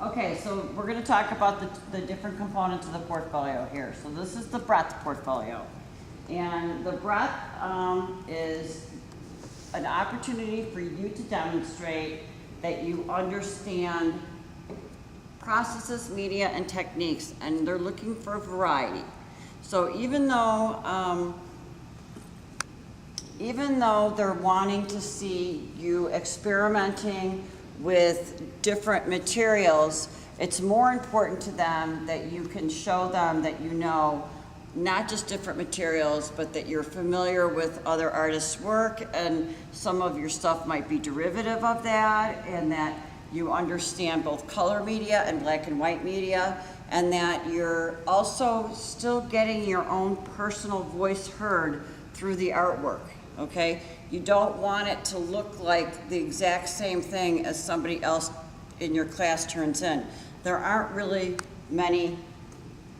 Okay, so we're going to talk about the different components of the portfolio here. So this is the breadth portfolio. And the breadth is an opportunity for you to demonstrate that you understand processes, media, and techniques, and they're looking for variety. So even though they're wanting to see you experimenting with different materials, it's more important to them that you can show them that you know not just different materials, but that you're familiar with other artists' work, and some of your stuff might be derivative of that, and that you understand both color media and black and white media, and that you're also still getting your own personal voice heard through the artwork, okay? You don't want it to look like the exact same thing as somebody else in your class turns in. There aren't really many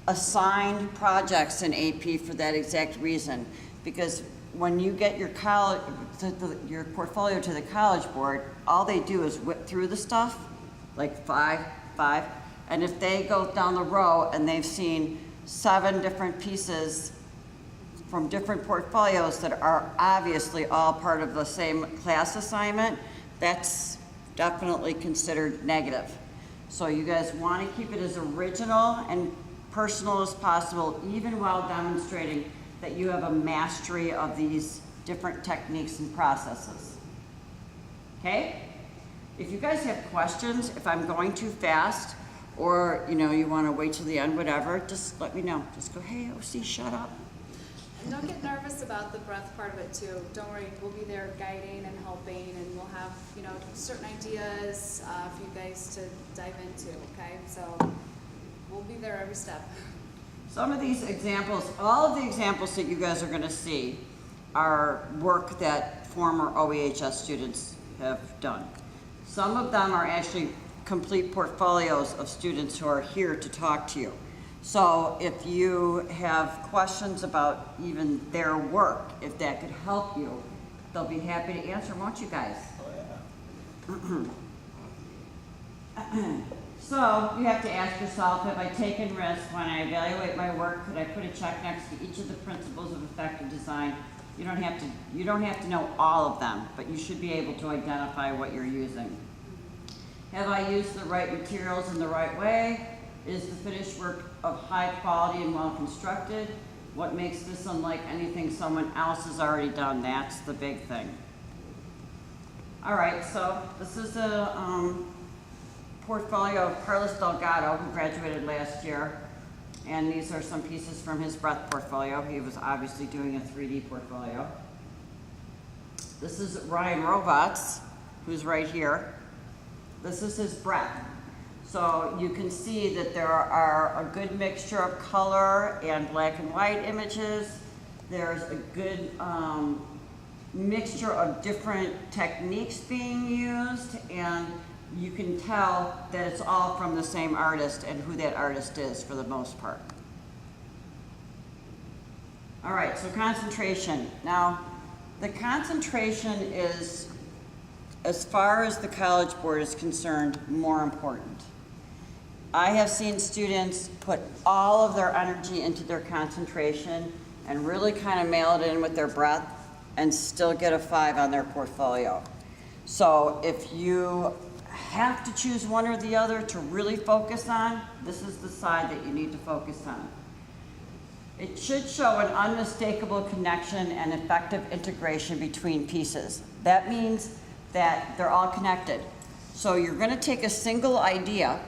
assigned projects in AP for that exact reason, because when you get your your portfolio to the College Board, all they do is whip through the stuff, like five, and if they go down the row and they've seen 7 different pieces from different portfolios that are obviously all part of the same class assignment, that's definitely considered negative. So you guys want to keep it as original and personal as possible, even while demonstrating that you have a mastery of these different techniques and processes. Okay? If you guys have questions, if I'm going too fast, or you want to wait till the end, whatever, just let me know. Just go, hey, OC, shut up. And don't get nervous about the breadth part of it too. Don't worry, we'll be there guiding and helping, and we'll have certain ideas for you guys to dive into. Okay, so we'll be there every step. Some of these examples, all of the examples that you guys are going to see are work that former OEHS students have done. Some of them are actually complete portfolios of students who are here to talk to you. So if you have questions about even their work, if that could help you, they'll be happy to answer, won't you guys? Oh, yeah. So you have to ask yourself, have I taken risks when I evaluate my work? Could I put a check next to each of the principles of effective design? You don't have to know all of them, but you should be able to identify what you're using. Have I used the right materials in the right way? Is the finished work of high quality and well constructed? What makes this unlike anything someone else has already done? That's the big thing. All right, so this is a portfolio of Carlos Delgado, who graduated last year. And these are some pieces from his breadth portfolio. He was obviously doing a 3D portfolio. This is Ryan Robots, who's right here. This is his breadth. So you can see that there are a good mixture of color and black and white images. There's a good mixture of different techniques being used, and you can tell that it's all from the same artist and who that artist is for the most part. All right, so concentration. Now, the concentration is, as far as the College Board is concerned, more important. I have seen students put all of their energy into their concentration and really kind of mail it in with their breadth and still get a 5 on their portfolio. So if you have to choose one or the other to really focus on, this is the side that you need to focus on. It should show an unmistakable connection and effective integration between pieces. That means that they're all connected. So you're going to take a single idea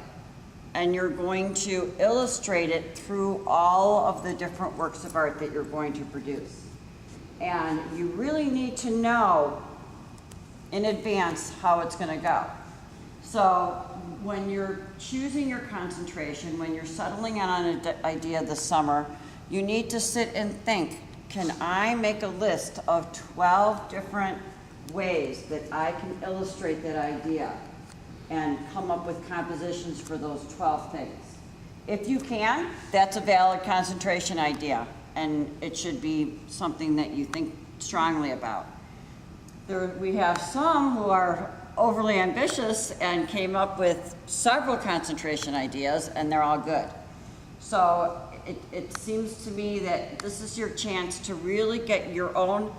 and you're going to illustrate it through all of the different works of art that you're going to produce. And you really need to know in advance how it's going to go. So when you're choosing your concentration, when you're settling on an idea this summer, you need to sit and think, can I make a list of 12 different ways that I can illustrate that idea and come up with compositions for those 12 things? If you can, that's a valid concentration idea, and it should be something that you think strongly about. We have some who are overly ambitious and came up with several concentration ideas, and they're all good. So it seems to me that this is your chance to really get your own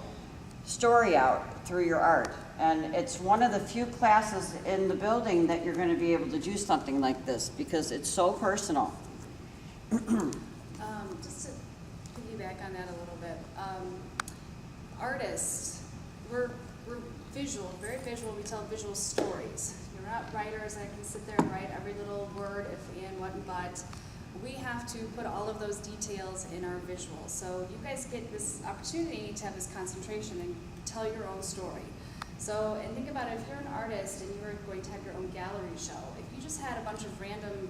story out through your art. And it's one of the few classes in the building that you're gonna be able to do something like this, because it's so personal. Just to piggyback on that a little bit, artists, we're visual, very visual. We tell visual stories. We're not writers that can sit there and write every little word, if, and, what, and but. We have to put all of those details in our visuals. So you guys get this opportunity to have this concentration and tell your own story. So, and think about it, if you're an artist and you were going to have your own gallery show, if you just had a bunch of random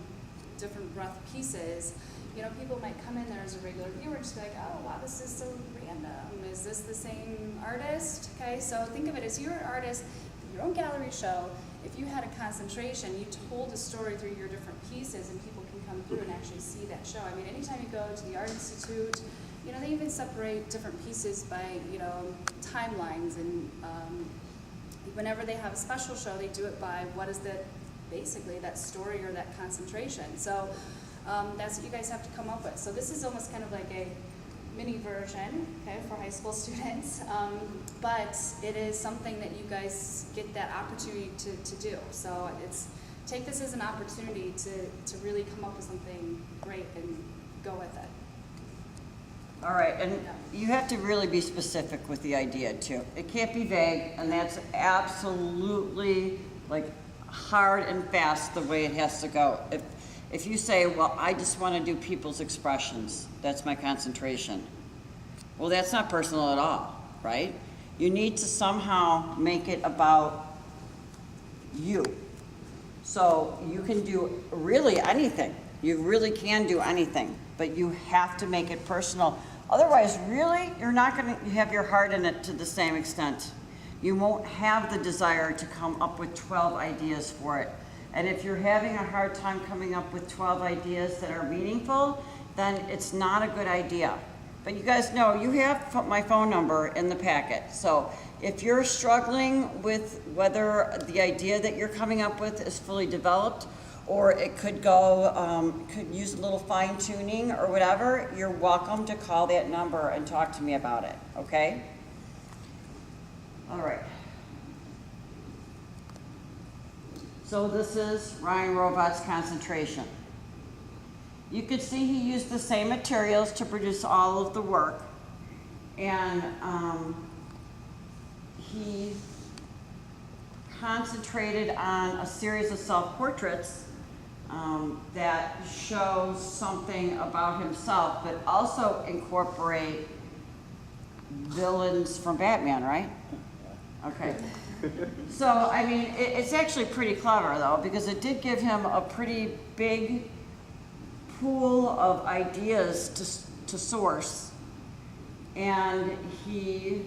different breath pieces, you know, people might come in there as a regular viewer and just be like, oh, wow, this is so random. Is this the same artist? Okay, so think of it as you're an artist, your own gallery show. If you had a concentration, you told a story through your different pieces and people can come through and actually see that show. I mean, anytime you go to the Art Institute, you know, they even separate different pieces by, you know, timelines, and whenever they have a special show, they do it by what is that, basically that story or that concentration. So that's what you guys have to come up with. So this is almost kind of like a mini version, okay, for high school students, but it is something that you guys get that opportunity to do. So it's, take this as an opportunity to really come up with something great and go with it. All right, and you have to really be specific with the idea too. It can't be vague, and that's absolutely like hard and fast the way it has to go. If you say, well, I just want to do people's expressions, that's my concentration. Well, that's not personal at all, right? You need to somehow make it about you. So you can do really anything. You really can do anything, but you have to make it personal. Otherwise, really, you're not going to have your heart in it to the same extent. You won't have the desire to come up with 12 ideas for it. And if you're having a hard time coming up with 12 ideas that are meaningful, then it's not a good idea. But you guys know, you have my phone number in the packet. So if you're struggling with whether the idea that you're coming up with is fully developed, or it could go, could use a little fine tuning or whatever, you're welcome to call that number and talk to me about it, okay? All right. So this is Ryan Robot's concentration. You could see he used the same materials to produce all of the work, and he concentrated on a series of self-portraits that shows something about himself, but also incorporate villains from Batman, right? Okay. So, I mean, it's actually pretty clever, though, because it did give him a pretty big pool of ideas to source. And he,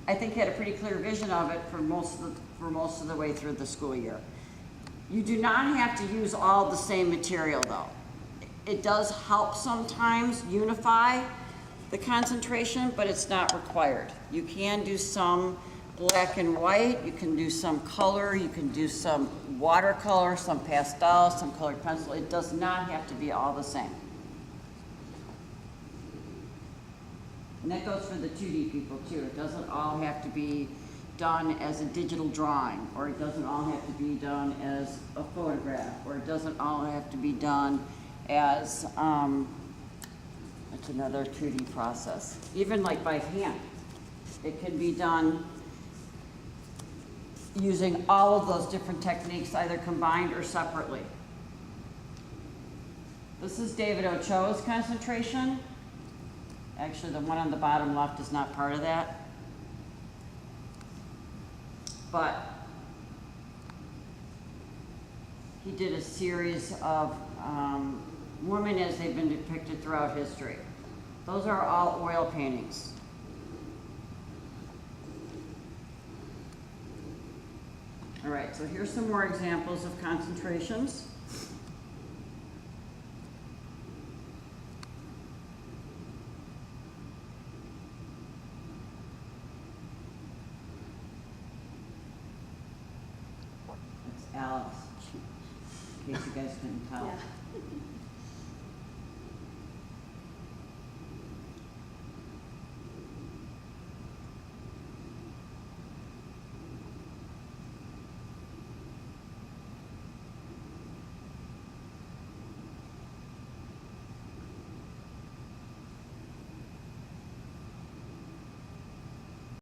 I think, had a pretty clear vision of it for most of the way through the school year. You do not have to use all the same material, though. It does help sometimes unify the concentration, but it's not required. You can do some black and white, you can do some color, you can do some watercolor, some pastel, some colored pencil. It does not have to be all the same. And that goes for the 2D people too. It doesn't all have to be done as a digital drawing, or it doesn't all have to be done as a photograph, or it doesn't all have to be done as, it's another 2D process. Even like by hand. It can be done using all of those different techniques, either combined or separately. This is David Ochoa's concentration. Actually, the one on the bottom left is not part of that. But he did a series of women as they've been depicted throughout history. Those are all oil paintings. All right, so here's some more examples of concentrations. case you guys couldn't tell. Yeah.